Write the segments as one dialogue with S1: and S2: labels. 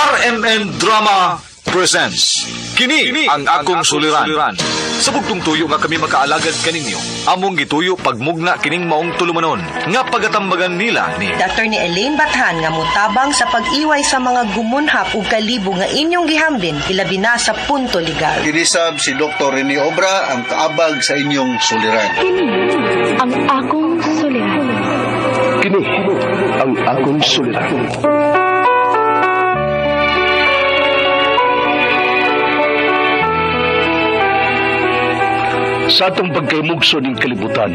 S1: RMN Drama presents Kini ang akong suliran. Sa bugtong tuyo nga kami makaalagad kaninyo, among gituyo pagmugna kining maong tulumanon nga pagatambagan nila ni
S2: Dr. ni Elaine Bathan nga mutabang sa pag-iway sa mga gumunhap ug kalibo nga inyong gihambin ilabi na sa punto legal.
S3: Kinisab si Dr. Rene Obra ang kaabag sa inyong suliran.
S4: Kini ang akong suliran.
S5: Kini ang akong suliran. Sa atong pagkaymugso ng kalibutan,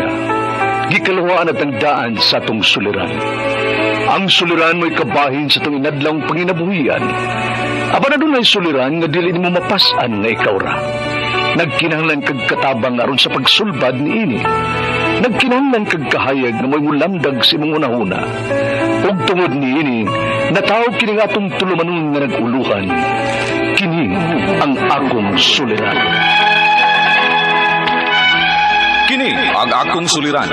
S5: gikalawaan at ang daan sa atong suliran. Ang suliran mo'y kabahin sa itong inadlang panginabuhian. Aba na doon ay suliran nga dili mo mapasan nga ikaw ra. Nagkinahanglan kag katabang aron sa pagsulbad ni ini. Nagkinahanglan kag kahayag na may mulamdag sa imong unahuna. Ug tungod ni ini, natawag kini nga atong tulumanon nga naguluhan. Kini ang akong suliran.
S1: Kini ang akong suliran.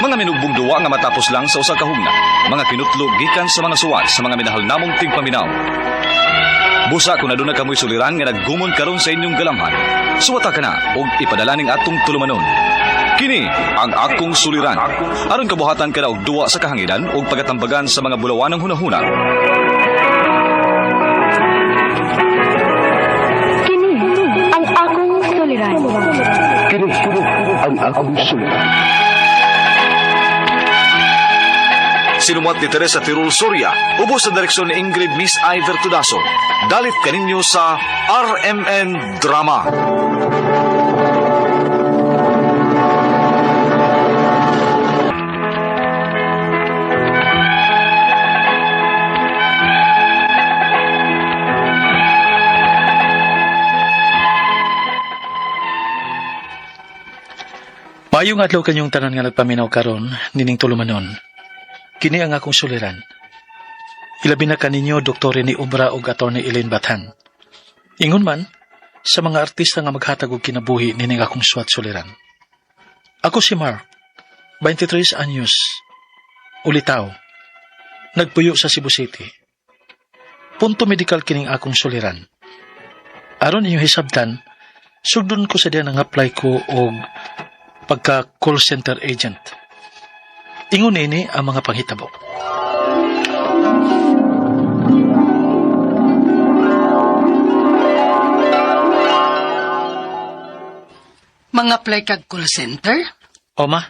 S1: Mga minugbong duwa nga matapos lang sa usa ka hugna. Mga kinutlo gikan sa mga suwat sa mga minahal namong tigpaminaw. Busa kung naduna kamoy suliran nga naggumon karon sa inyong galamhan. Suwata ka na og ipadala ning atong tulumanon. Kini ang akong suliran. Aron kabuhatan ka na og duwa sa kahanginan og pagatambagan sa mga bulawanang hunahuna.
S4: Kini ang akong suliran.
S5: Kini ang akong suliran.
S1: Sinumat ni Teresa Tirul Soria, ubos sa direksyon ni Ingrid Miss Iver Tudaso. Dalit kaninyo sa RMN Drama.
S6: Maayong adlaw kanyong tanan nga nagpaminaw karon nining tulumanon. Kini ang akong suliran. Ilabi na kaninyo Dr. Rene Obra ug Atty. Elaine Bathan. Ingon man sa mga artista nga maghatag og kinabuhi nining akong suwat suliran. Ako si Mark, 23 anyos, ulitaw, nagpuyo sa Cebu City. Punto medikal kining akong suliran. Aron inyo hisabtan, sugdon ko sa diyan ang apply ko og pagka call center agent. Ingon ini ang mga panghitabo.
S7: Mga apply kag call center?
S6: O ma,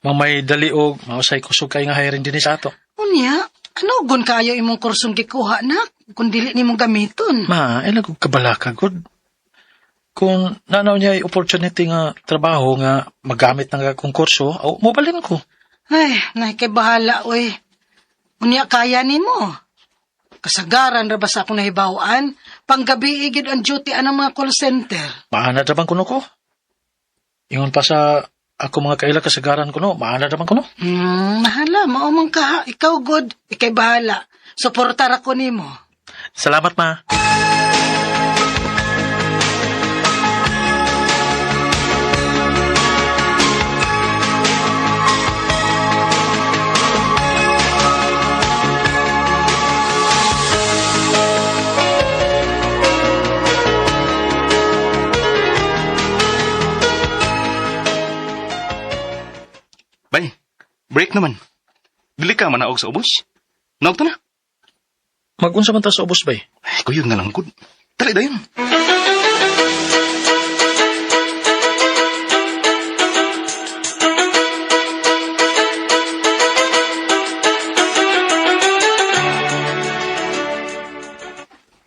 S6: mamay dali og mausay kusog kay nga hiring din sa ato.
S7: Unya, ano gun kayo imong kursong gikuha na kung dili nimong gamiton?
S6: Ma, ay nagug kabalaka gud. Kung nanaw niya ay opportunity nga trabaho nga magamit ng akong kurso, o mobalin ko.
S7: Ay, nakikibahala, oy. Unya kaya nimo. Kasagaran ra ba sa akong nahibawaan? Panggabi igid ang duty anang mga call center.
S6: Maana naman kuno ko. Ingon pa sa ako mga kaila kasagaran kuno, maana naman kuno.
S7: Mahala, maumang ka. Ikaw good, ikay bahala. Suportar ako nimo.
S6: Salamat ma.
S8: Bay, break naman. Dili ka manaog sa ubos. Naog to na.
S6: Magunsa man ta sa ubos bay.
S8: Ay, kuyog na lang, good. Dali dayon.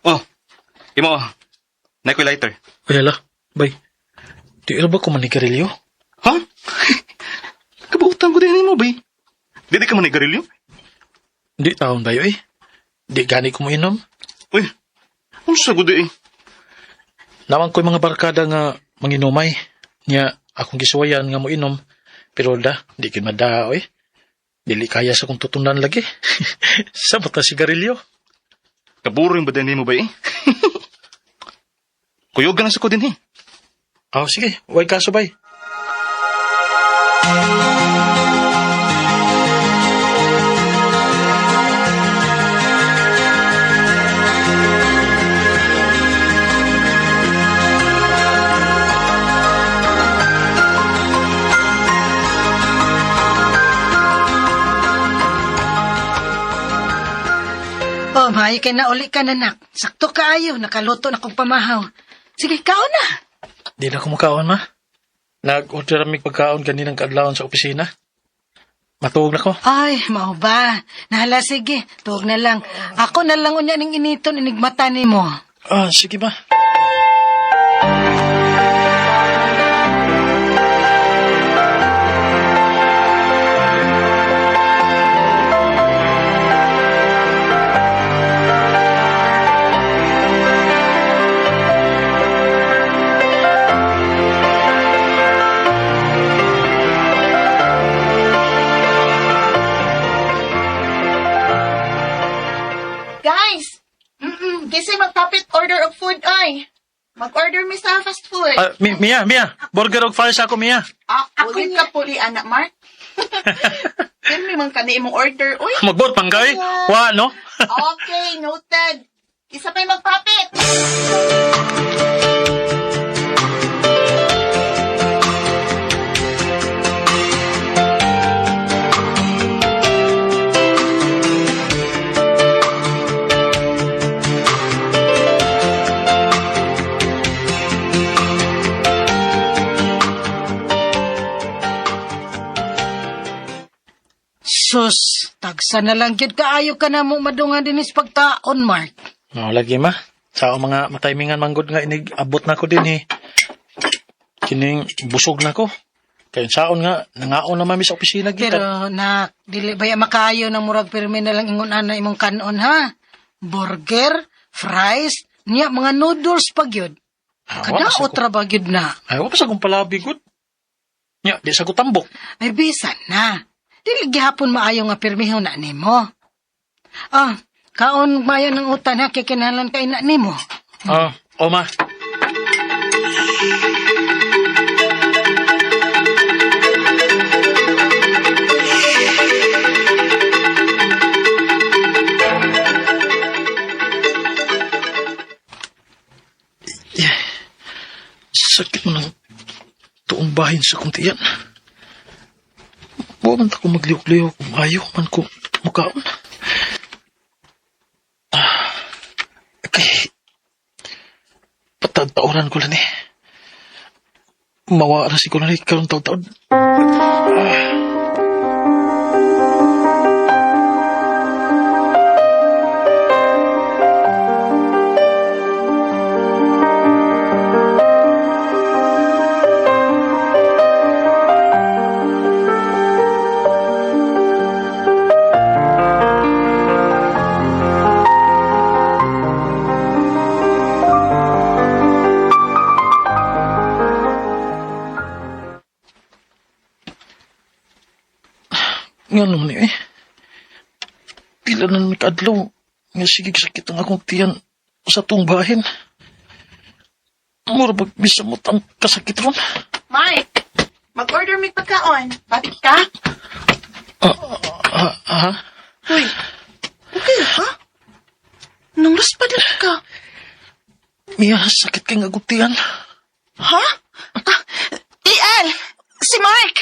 S8: Oh, imo, naikoy lighter.
S6: Ay ala, bay. Di ira ba ko manigarilyo?
S8: Ha? Kabuutan ko din mo, bay. Dili ka man igarilyo?
S6: Di taon bayo eh. Di gani ko mo inom.
S8: Uy, ano sa gudi eh?
S6: Naman ko'y mga barkada nga manginumay. Nya, akong gisuwayan nga mo inom. Pero da, di kin madao eh. Dili kaya sa kong tutunan lagi. Sa mata sigarilyo.
S8: Kaburo yung badan mo, bay. Kuyog ka na sa ko din eh.
S6: Oh, sige. Huwag kaso bay.
S7: Oh, maayo kay na uli ka na, nak. Sakto kaayo, nakaluto na kong pamahaw. Sige, kaon na.
S6: Di na kumakaon, ma. Nag-order aming pagkaon ganinang kaadlawon sa opisina. Matuog na ko.
S7: Ay, mao ba? Nahala, sige. Tuwag na lang. Ako na lang unya ning initon, inigmata ni mo.
S6: Ah, sige ba.
S9: Guys! Kasi magpapit order of food ay. Mag-order mi sa fast food.
S6: Ah, Mia. Burger og fries ako, Mia.
S9: Ako ka puli, anak Mark. Yan may mga kani imong order. Uy,
S6: Magbot pang kay. Wa, no?
S9: okay, noted. Isa pa'y magpapit.
S7: Sus, tagsa na lang yun kaayo ka na mo madungan dinis pagtaon, Mark.
S6: No, lagi ma. Sa mga mataymingan manggod nga inig abot na ko din eh. Kining busog na ko. Kaya saon nga, nangaon na mami sa opisina kita.
S7: Pero, nak, dili baya makayo ng murag pirmi na lang ingon ana imong kanon, ha? Burger, fries, niya mga noodles pa gyud. Kada otra ba gyud na?
S6: Ay, wala pa sa kong palabi, good. Nya, di sa ko tambok.
S7: Ay, bisan na. Dili gihapon maayo nga pirmihon na nimo. Ah, kaon mayo ng utan ha, kikinalan kay na nimo.
S6: Ah, Oma. Sakit mo ng tuong bahin sa kuntiyan. Huwag man ako magliw-liw kung ayaw man ko mukaon. Okay. Patataoran ko lang eh. Mawara si ko lang eh karong taon-taon. Nga naman eh. Pila na may kaadlaw. Nga sige sakit ang akong tiyan sa tuong bahin. Mura bisa mo ang kasakit ron.
S9: Mike, mag-order mi pagkaon. Bakit ka? Uy, okay ka? Nang raspadan ka.
S6: Mia, sakit kay nga gutian.
S9: Ha? Liel! Si Mark!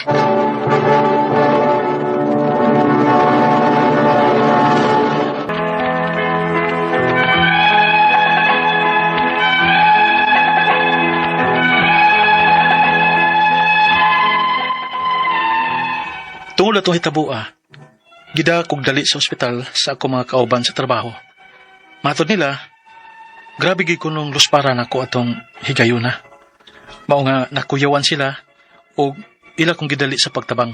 S6: Tungod na itong hitabua, gida kog dali sa ospital sa ako mga kauban sa trabaho. Matod nila, grabe gid ko nung luspara na ko atong higayuna. Mao nga nakuyawan sila o ila kong gidali sa pagtabang.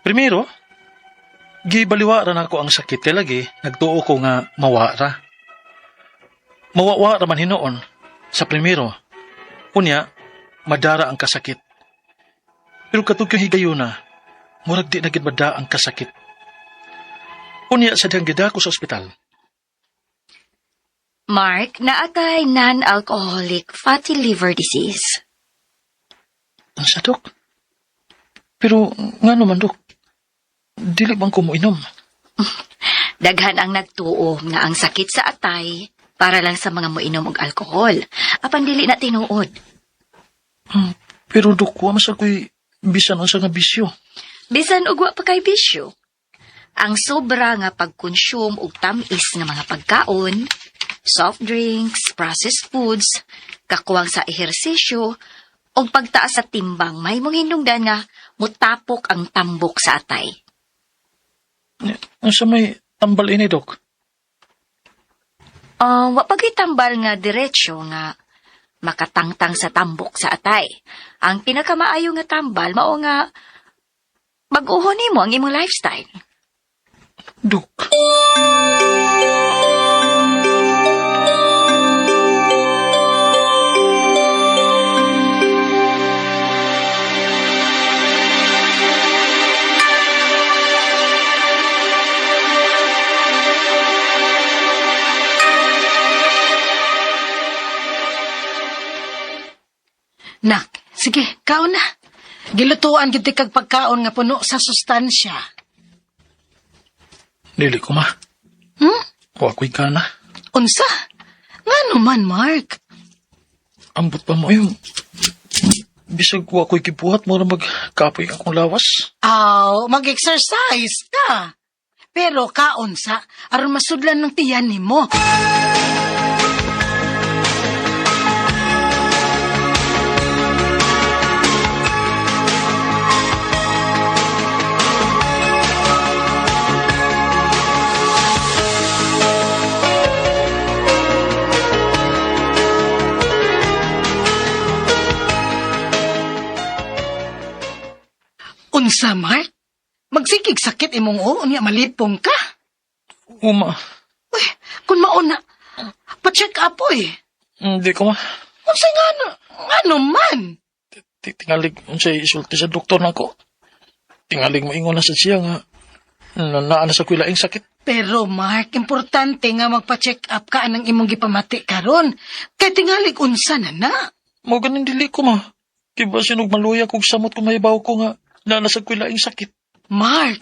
S6: Primero, gibaliwara na ako ang sakit kay lagi nagtuo ko nga mawara. Mawawara man hinoon sa primero. Unya, madara ang kasakit. Pero katug yung higayuna, murag di nagid mada ang kasakit. Unya sa diyang gida ko sa ospital.
S10: Mark, naatay non-alcoholic fatty liver disease.
S6: Ang sa dok? Pero nga naman dok, dili bang ko mo inom?
S10: Daghan ang nagtuo nga ang sakit sa atay para lang sa mga moinom og alkohol. Apan dili na tinuod.
S6: Pero dok, wa mas ako'y bisan ang sa nga bisyo.
S10: Bisan ug wa pa kay bisyo. Ang sobra nga pagkonsume og tamis nga mga pagkaon, soft drinks, processed foods, kakuwang sa ehersisyo, o pagtaas sa timbang may mong hinungdan nga mutapok ang tambok sa atay.
S6: Ang sa may tambal ini, Dok?
S10: Wapagitambal nga diretsyo nga makatangtang sa tambok sa atay. Ang pinakamaayo nga tambal mao nga mag-uhon nimo ang imong lifestyle.
S6: Dok.
S7: Nak, sige, kaon na. Gilutuan gid kag pagkaon nga puno sa sustansya.
S6: Dili ko, ma. Wa ko'y kana.
S7: Unsa? Ngano man, Mark?
S6: Ambot pa mo yung... Bisag wa ko'y kibuhat mo na magkapoy akong lawas.
S7: Mag-exercise ka. Pero kaon sa, aron masudlan ng tiyan nimo. Unsa, Mark? Magsigig sakit imong unya malipong ka.
S6: Uma.
S7: Uy, kung mauna, pa-check up, uy.
S6: Hindi ko, ma.
S7: Unsa nga, ano man?
S6: Tingalig unsay isulti sa doktor nako. Tingalig moingon na sa siya nga naa na sa kuilaing sakit.
S7: Pero, Mark, importante nga magpa-check up ka anang imong gipamati karon. Kay tingalig unsa na.
S6: Mo ganin dili ko, ma. Kiba sinog maluya kog samot kung mahibaw ko nga naa na sa kuilaing sakit.
S7: Mark!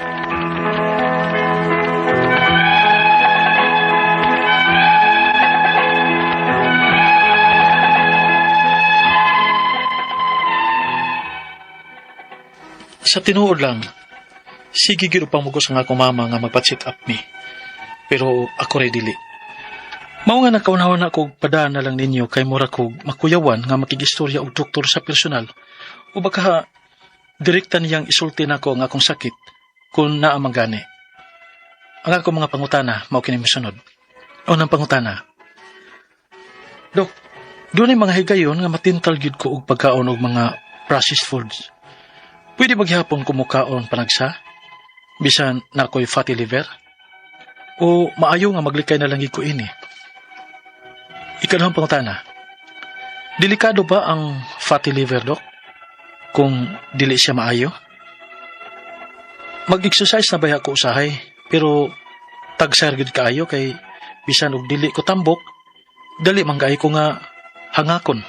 S6: Sa tinuod lang, sige gid upang mugos nga akong mama nga magpa-check up me. Pero ako ray dili. Mao nga nakaunawan ako padaan na lang ninyo kay mura kog makuyawan nga makigistorya og doktor sa personal. O baka direkta niyang isulti nako ang akong sakit kung naa man gani. Ang akong mga pangutana mao kini mosunod. Unang pangutana. Dok, dunay mga higayon nga matintal gyud ko og pagkaon og mga processed foods. Pwede maghapon kumukaon panagsa? Bisan na ako'y fatty liver? O maayo nga maglikay na lang ko ini? Ikalawang pangutana. Delikado ba ang fatty liver, Dok? Kung dili siya maayo? Mag-exercise na ba ako usahay? Pero tagsargid kaayo kay bisan og dili ko tambok, dali manggay ko nga hangakon.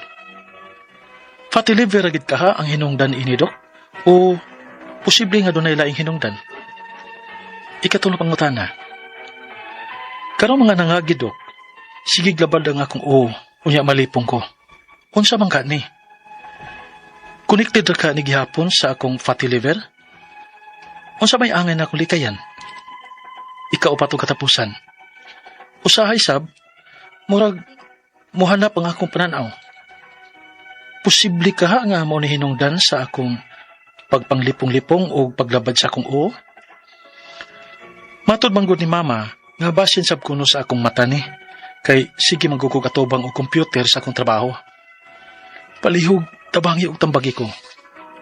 S6: Fatty liver agid kaha ang hinungdan ini, Dok? O posible nga doon ay laing hinungdan? Ikatulong pangutana. Karong mga nangagid, Dok, sige glabad ang akong unya malipong ko. Unsa man ka ni? Connected ka ni gihapon sa akong fatty liver? Unsa may angay na akong likayan? Ikaupat og katapusan. Usahay sab, murag muhanap ang akong pananaw. Posible ka nga mo ni hinungdan sa akong pagpanglipong-lipong o paglabad sa akong Matod manggod ni mama, nga basin sab kuno sa akong mata ni, kay sige magugog atubang o computer sa akong trabaho. Palihog, tabangi og tambagi ko.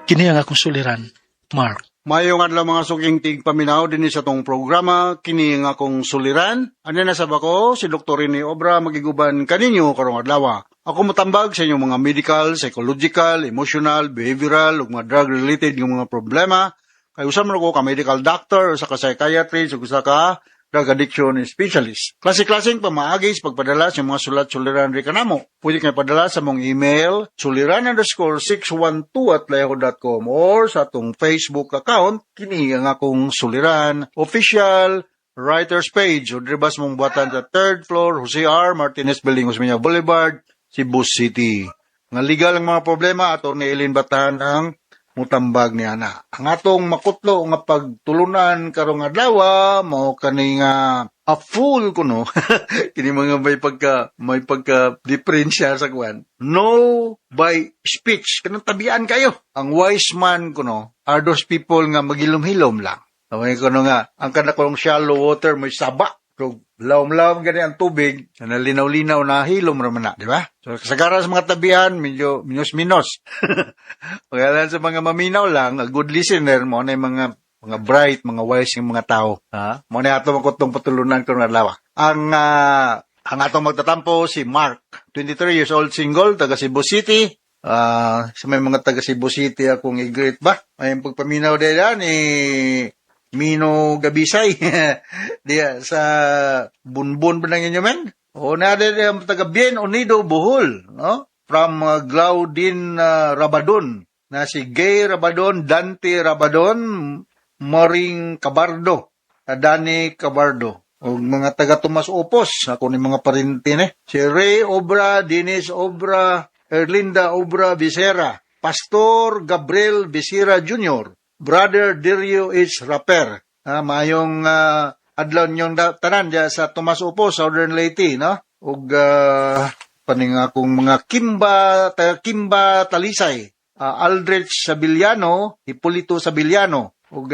S6: Kini ang akong suliran, Mark.
S3: Mayong adlaw mga suking tigpaminaw din sa tong programa, kini nga akong suliran. Ano na sab ako, si Dr. Rene Obra magiguban kaninyo karong adlaw. Ako matambag sa inyong mga medical, psychological, emotional, behavioral, ug mga drug-related ng mga problema. Kay usam man ako ka medical doctor, usa ka psychiatrist, ug usa ka drug addiction specialist. Klase-klaseng pamaagi sa pagpadala sa mga sulat-suliran ri kanamo. Pwede kayo padala sa mong email, suliran_612@yahoo.com or sa atong Facebook account, kini ang akong suliran, official, writer's page, o dribas mong buhatan sa 3rd floor, Jose R. Martinez Building, Osmeña Boulevard, Cebu City. Nga legal ang mga problema, Atty. Eileen Batan ang mutambag niya na. Ang atong makutlo nga pagtulunan karong adlaw mao kani nga a fool kuno. Kini mga may pagka diferensya sa kwan. No by speech. Kanang tabian kayo. Ang wise man kuno are those people nga magilom-hilom lang. Kamay kuno nga ang kanakong shallow water may saba. So, lawom-lawom gani ang tubig, na linaw-linaw na hilom raman na, di ba? So, kasagaran sa mga tabihan, medyo minus-minus. Kaya sa mga maminaw lang, a good listener mo na yung mga bright, mga wise yung mga tao. Ha? Mo na ato makutong patulunan ko ng lawa. Ang atong magtatampo si Mark, 23 years old, single, taga Cebu City. Sa may mga taga Cebu City akong i-greet ba? Ay, pagpaminaw din ni Mino Gabisay. Diya, sa Bunbun ba nang inyo, men? O na din taga Bien Unido, Bohol, no? From Glaudin Rabadon, na si Gay Rabadon, Dante Rabadon, Maring Cabardo, Dani Cabardo. O mga taga Tomas Opos, ako ni mga parintin Si Ray Obra, Dennis Obra, Erlinda Obra Visera, Pastor Gabriel Visera Jr., Brother Dirio H. Rapper. Mayong adlaw niyong tanan diya sa Tomas Upo, Southern Leyte, no? Ug paning akong mga Kimba Talisay, Aldrich Sabiliano, Hipolito Sabiliano, ug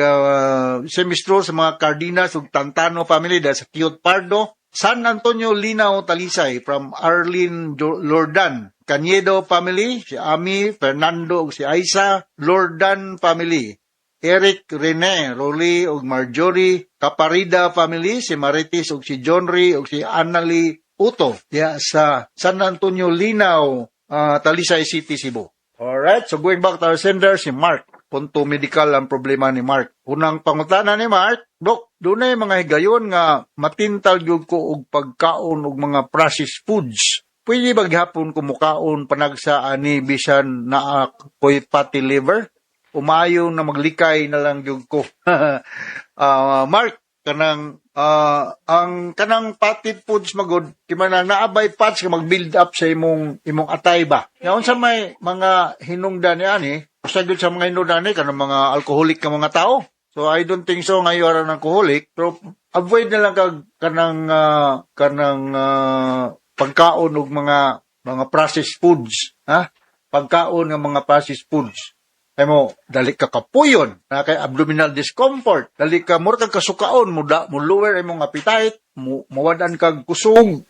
S3: semestro sa mga Cardenas ug Tantano family diya sa Cute Pardo, San Antonio Linao Talisay from Arlene Lordan, Cañedo family, si Ami, Fernando ug si Aisa, Lordan family, Eric, Rene, Rolly, ug Marjorie, Caparida family, si Marites, ug si Johnry, ug si Annalie Uto, sa San Antonio, Linao, Talisay City, Cebu. Alright, so going back to our sender, si Mark. Punto medical ang problema ni Mark. Unang pangutana ni Mark, Dok, doon ay mga higayon nga matintal yun ko og pagkaon og mga processed foods. Pwede ba gihapon kumukaon panagsa ani bisan na ako'y fatty liver? Umayo na maglikay na lang yung ko. Mark, ang kanang fatty foods magod, kaya naabay fats ka mag-build up sa imong atay ba? Ngayon sa may mga hinungdan niya ni, usagod sa mga hinungdan ni, kanang mga alcoholic ka mga tao. So I don't think so ngayon ara ng alcoholic, pero avoid na lang kanang pagkaon og mga processed foods, ha? Pagkaon ng mga processed foods. Ay mo, dali ka kapuyon, na kay abdominal discomfort, dali ka mura kag kasukaon, mo lower imong appetite, mawadan kag kusog,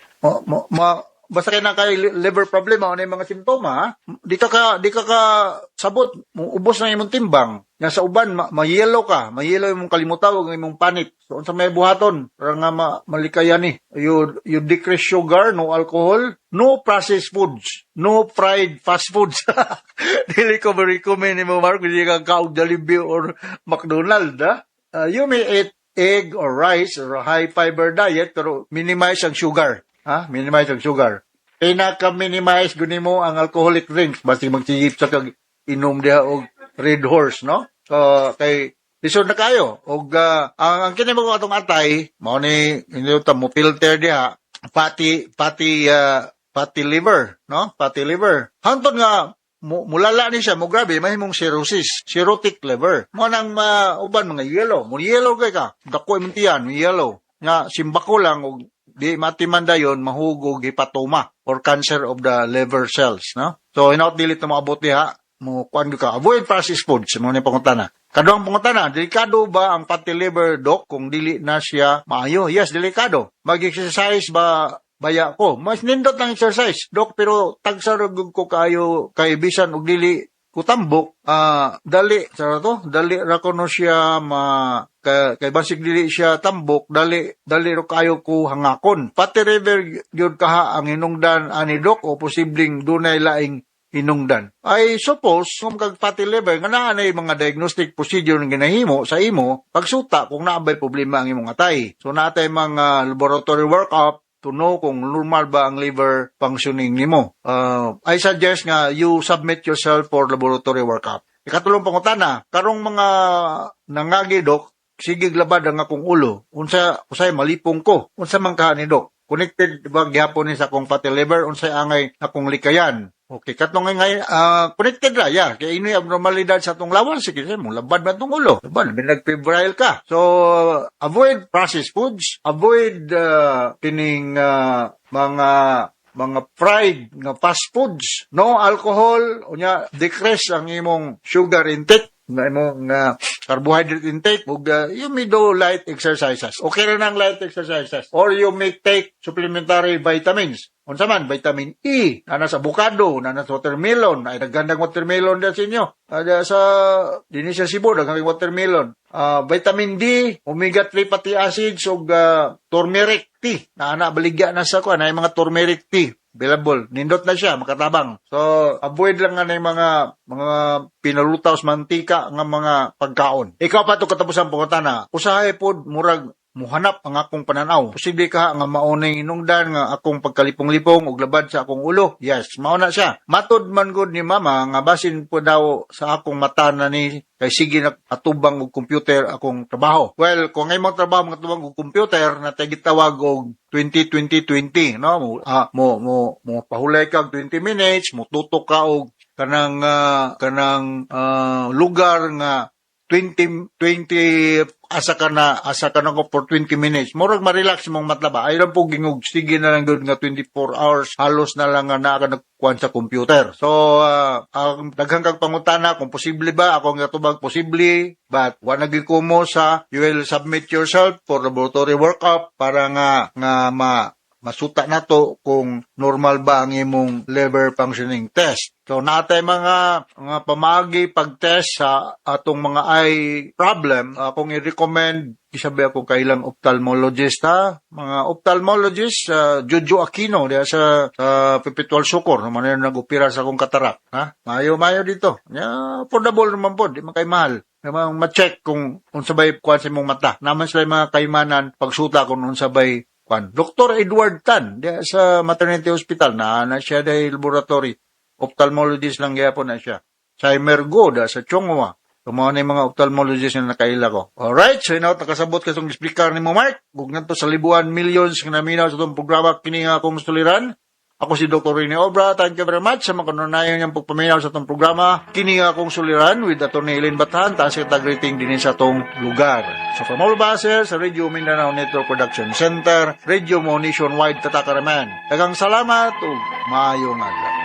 S3: basta kay na kay liver problem ano yung mga simptoma, ha? Di ka sabot, ubos na imong timbang. Nga sa uban, ma-yellow imong kalimutaw, ang imong panit. So, sa may buhaton, para nga malikayan ni. You decrease sugar, no alcohol, no processed foods, no fried fast foods. Dili ko ma-recommend ni mo, Mark, hindi ka kaog Jollibee or McDonald's, ha? You may eat egg or rice or a high fiber diet, pero minimize ang sugar. Ha? Minimize ang sugar. Pinaka-minimize guni mo ang alcoholic drinks, basta magsigip sa kag inom diha og Red Horse, no? So, kay lisod na kayo. Og ang kinimo ko atong atay, mao ni mo filter diha fatty liver, no? Fatty liver. Hantod nga mulala ni siya, mo grabe, mahimong cirrhotic liver. Mo nang uban mga yellow. Mo yellow kay ka. Dako imong tiyan, yellow. Nga simbako lang og di matimanda yon mahugog hepatoma or cancer of the liver cells, no? So hinaut dili to maabot diha. Mo kuan ka avoid processed foods mo ni pangutana. Kadong pangutana, delikado ba ang fatty liver, Doc, kung dili na siya maayo? Yes, delikado. Mag-exercise ba baya ko? Mas nindot lang exercise, Doc, pero tagsarugog ko kayo kay bisan og dili ko tambok. Dali ra ko no siya kay basig dili siya tambok, dali ro kayo ko hangakon. Fatty liver gyud kaha ang hinungdan ani Doc o posibleng dunay laing hinungdan. I suppose, kung kag fatty liver, nga naanay mga diagnostic procedure ng ginahimo sa imo, pagsuta kung naabay problema ang imong atay. So, natay mga laboratory workup to know kung normal ba ang liver functioning nimo. I suggest nga you submit yourself for laboratory workup. Ikatulong pangutana, karong mga nangagi, Doc, sige labad ang akong ulo. Unsay malipong ko. Unsa man kaha ni Doc? Connected ba gyapon ni sa akong fatty liver? Unsay angay akong likayan? Okay, katong ngay connected ra ya. Kaya inoy abnormalidad sa atong lawas, sige mo labad man tong ulo. Laban, nagfebrile ka. So avoid processed foods, avoid kining mga fried nga fast foods, no alcohol, unya decrease ang imong sugar intake, nga imong carbohydrate intake, ug you may do light exercises. Okay ra nang light exercises. Or you may take supplementary vitamins. Unsa man, vitamin E, nana sa avocado, nana sa watermelon, ay naggandang watermelon din sa inyo. Sa dinhi sa Cebu, daghang watermelon. Vitamin D, omega-3 fatty acids, ug turmeric tea. Nana baligya na sa kuan, ay mga turmeric tea. Available. Nindot na siya, makatabang. So, avoid lang nga na yung mga pinalutaw sa mantika nga mga pagkaon. Ikaw pa ito katapusan pangutana. Usahay po, murag, muhanap ang akong pananaw. Posible ka nga maunang inungdan nga akong pagkalipong-lipong ug labad sa akong ulo. Yes, mauna siya. Matod man gud ni mama nga basin po daw sa akong mata na ni kay sige na atubang og computer akong trabaho. Well, kung ngay mo trabaho mga atubang og computer na gitawag og 20-20-20, no? Mo pahulay ka og 20 minutes, mo tutok ka og kanang lugar nga 20 asa ka na ko for 20 minutes. Murag ma-relax mong matlaba. Ay lang po gingog sige na lang gud nga 24 hours halos na lang nga naa ka nagkuhan sa computer. So ang daghang kag pangutana kung posible ba ako nga tubag posible, but wa naging kumo sa you will submit yourself for laboratory workup para nga masuta na to kung normal ba ang imong liver functioning test. So, natay mga pamagi pag-test sa atong mga eye problem. Akong i-recommend, isabi ako kailang ophthalmologist, ha? Mga ophthalmologist, Jojo Aquino, diya sa Perpetual Sucor, naman yun nag-upira sa akong katarak. Ha? Mayo dito. Affordable naman po, di man kay mahal. Namang ma-check kung unsabay kuan sa imong mata. Naman sila mga kaimanan, pagsuta kung unsabay kuan. Dr. Edward Tan, diya sa Maternity Hospital, na siya dahil laboratory. Ophthalmologist lang gyapon na siya. Sa Emergoda, sa Chongwa. Tumawa na yung mga ophthalmologist na nakaila ko. Alright, so ina, nakasabot ka itong speaker ni mo, Mark. Kung ganito sa libuan, millions na naminaw sa itong programa, kininga akong suliran. Ako si Dr. Rene Obra. Thank you very much sa makanunayan niyang pagpaminaw sa itong programa. Kininga akong suliran with Atty. Elaine Bathan, taas kita greeting din sa itong lugar. So from all bases, sa Radio Mindanao Network Production Center, Radio Mo Nationwide Tatakaraman. Dagang salamat o maayong adlaw.